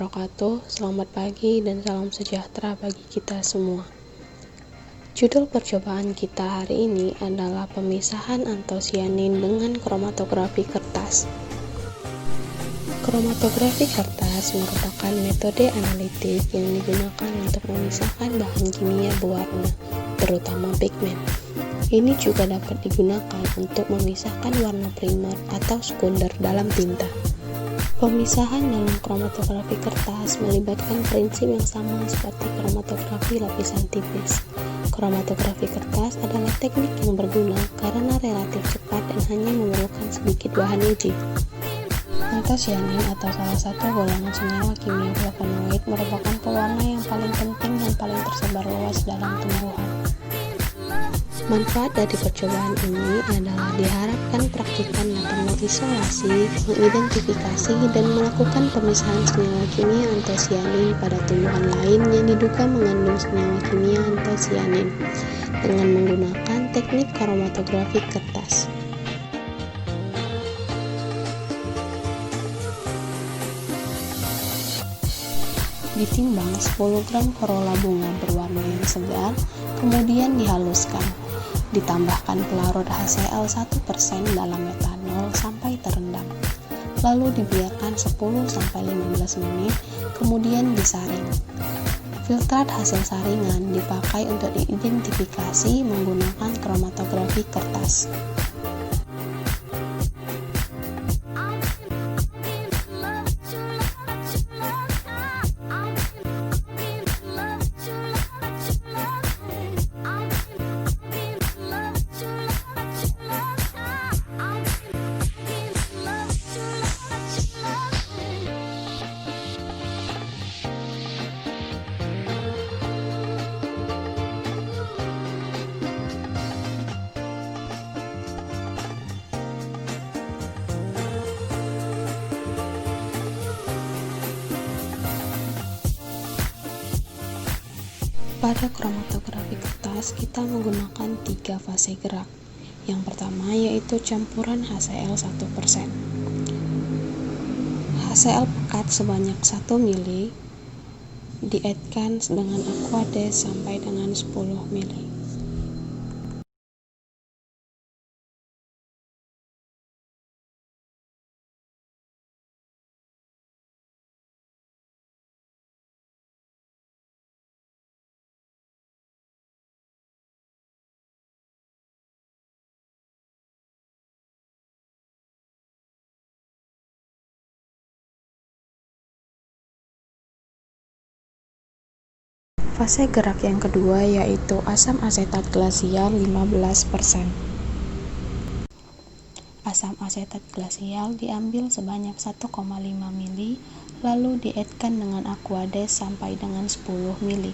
wabarakatuh. Selamat pagi dan salam sejahtera bagi kita semua. Judul percobaan kita hari ini adalah pemisahan antosianin dengan kromatografi kertas. Kromatografi kertas merupakan metode analitik yang digunakan untuk memisahkan bahan kimia berwarna, terutama pigmen. Ini juga dapat digunakan untuk memisahkan warna primer atau sekunder dalam tinta. Pemisahan dalam kromatografi kertas melibatkan prinsip yang sama seperti kromatografi lapisan tipis. Kromatografi kertas adalah teknik yang berguna karena relatif cepat dan hanya memerlukan sedikit bahan uji. Antosianin atau salah satu golongan senyawa kimia flavonoid merupakan pewarna yang paling penting dan paling tersebar luas dalam tumbuhan. Manfaat dari percobaan ini adalah diharapkan praktikan dapat mengisolasi, mengidentifikasi, dan melakukan pemisahan senyawa kimia antosianin pada tumbuhan lain yang diduga mengandung senyawa kimia antosianin dengan menggunakan teknik kromatografi kertas. Ditimbang 10 gram corolla bunga berwarna yang segar, kemudian dihaluskan. Ditambahkan pelarut HCl 1% dalam metanol sampai terendam. Lalu dibiarkan 10-15 menit, kemudian disaring. Filtrat hasil saringan dipakai untuk diidentifikasi menggunakan kromatografi kertas. Pada kromatografi kertas, kita menggunakan 3 fase gerak. Yang pertama yaitu campuran HCl 1%. HCl pekat sebanyak 1 ml dietkan dengan aquades sampai dengan 10 ml. Fase gerak yang kedua yaitu asam asetat glasial 15%. Asam asetat glasial diambil sebanyak 1,5 ml lalu dietkan dengan aquades sampai dengan 10 ml.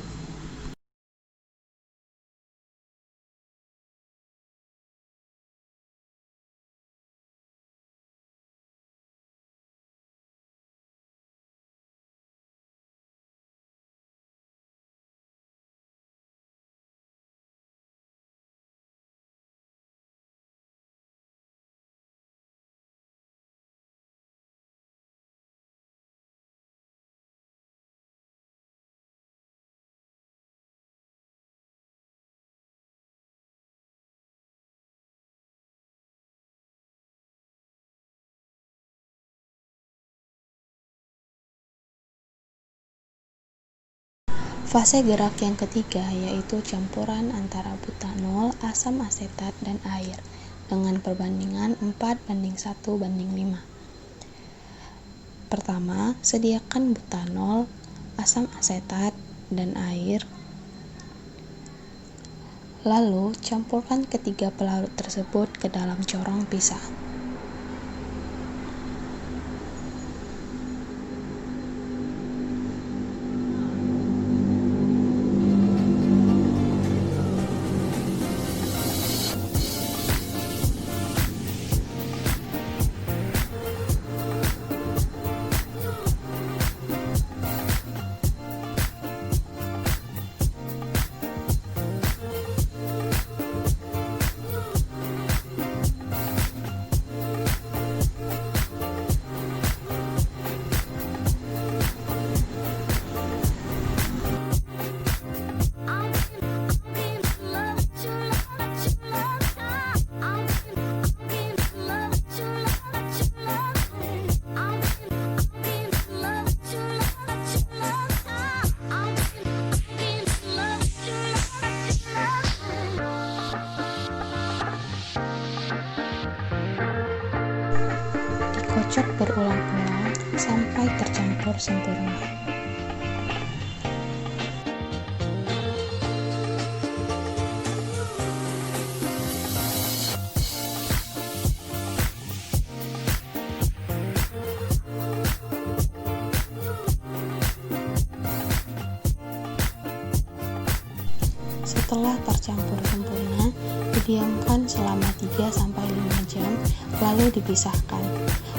Fase gerak yang ketiga yaitu campuran antara butanol, asam asetat, dan air dengan perbandingan 4:1:5. Pertama, sediakan butanol, asam asetat, dan air. Lalu, campurkan ketiga pelarut tersebut ke dalam corong pisah. Kocok berulang-ulang sampai tercampur sempurna. Setelah tercampur sempurna, didiamkan selama 3-5 jam, lalu dipisahkan.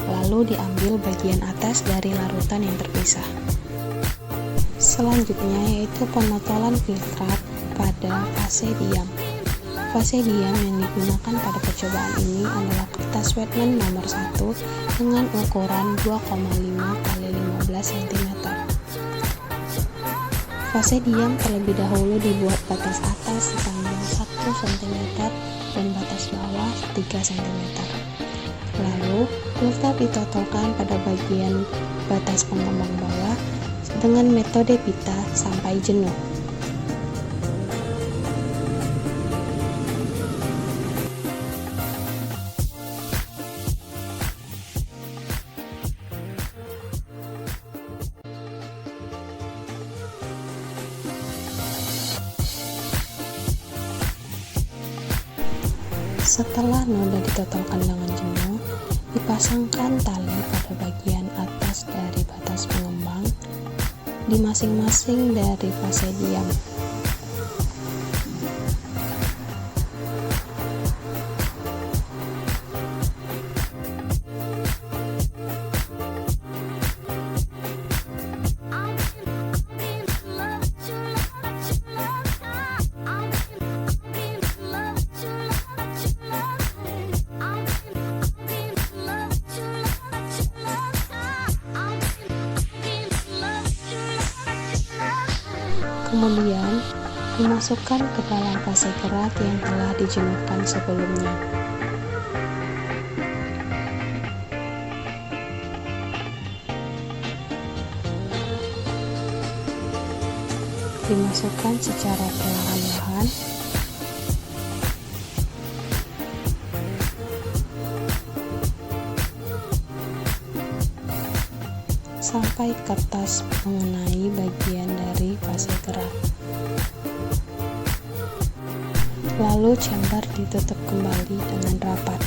Lalu diambil bagian atas dari larutan yang terpisah. Selanjutnya yaitu pemotolan filtrat pada fase diam. Fase diam yang digunakan pada percobaan ini adalah kertas Wetman nomor 1 dengan ukuran 2,5 x 15 cm. Fase diam terlebih dahulu dibuat batas atas sepanjang 1 cm dan batas bawah 3 cm. Lalu, filter ditotolkan pada bagian batas pengembang bawah dengan metode pita sampai jenuh. Setelah noda ditotolkan dengan jenuh, dipasangkan tali pada bagian atas dari batas pengembang di masing-masing dari fase diam. Kemudian, dimasukkan ke dalam fase kerak yang telah dijenuhkan sebelumnya. Dimasukkan secara perlahan-lahan sampai kertas mengenai bagian dari fase kerak. Lalu chamber ditutup kembali dengan rapat.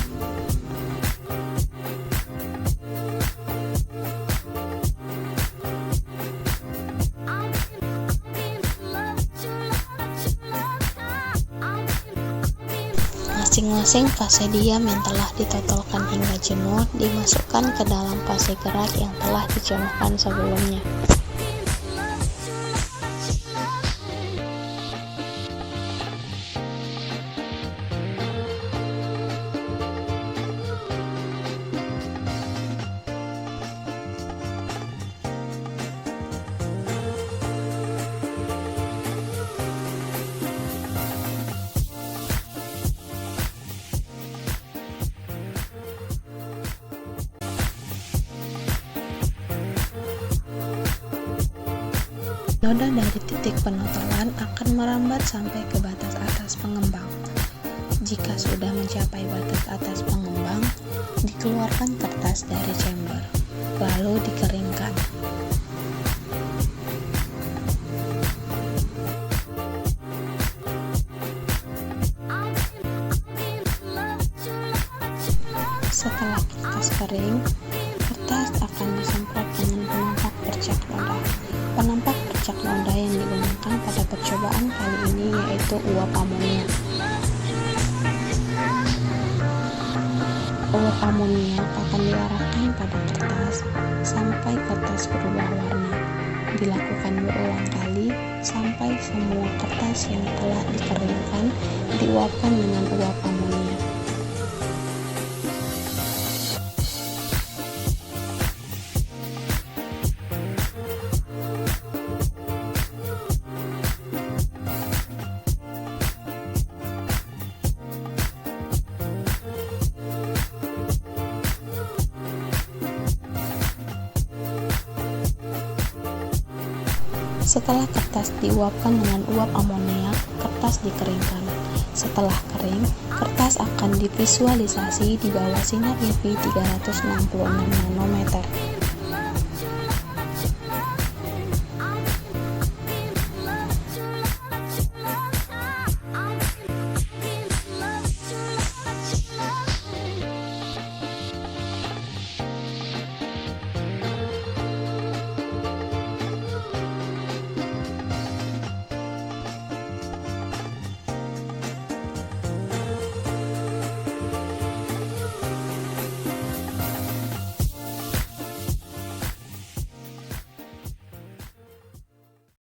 Masing-masing fase diam yang telah ditotolkan hingga jenuh dimasukkan ke dalam fase kerak yang telah dijenuhkan sebelumnya. Noda dari titik penotolan akan merambat sampai ke batas atas pengembang. Jika sudah mencapai batas atas pengembang, dikeluarkan kertas dari chamber, lalu dikeringkan. Setelah kertas kering, kertas akan disemprot dengan penampak bercak noda. Penampak bercak noda yang digunakan pada percobaan kali ini yaitu uap amonia. Uap amonia akan diarahkan pada kertas sampai kertas berubah warna. Dilakukan berulang kali sampai semua kertas yang telah dikeringkan diuapkan dengan uap amonia. Setelah kertas diuapkan dengan uap amonia, kertas dikeringkan. Setelah kering, kertas akan divisualisasi di bawah sinar UV 366 nanometer.